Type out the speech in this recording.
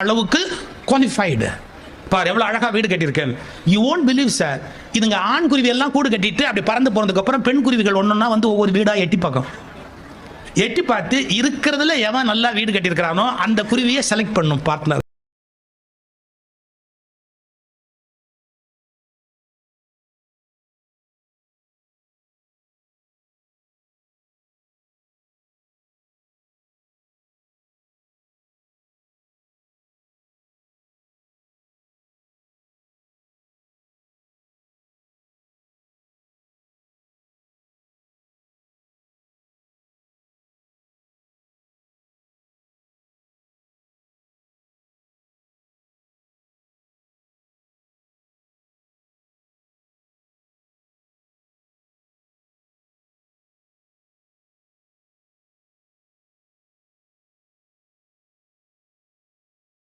அளவுக்கு குவாலிஃபைடு. பார் எவ்வளவு அழகா வீடு கட்டியிருக்கேன். யூ ஓன்ட் பிலீவ் சார், இதுங்க ஆண் குருவி எல்லாம் கூடு கட்டிட்டு அப்படி பறந்து போனதுக்கு அப்புறம் பெண் குருவிகள் ஒன்னொன்னா வந்து ஒவ்வொரு வீடா எட்டி பார்க்கும். எட்டி பார்த்து இருக்கிறதுல எவன் நல்லா வீடு கட்டியிருக்கிறானோ அந்த குருவியை செலக்ட் பண்ணும் பார்ட்னர்.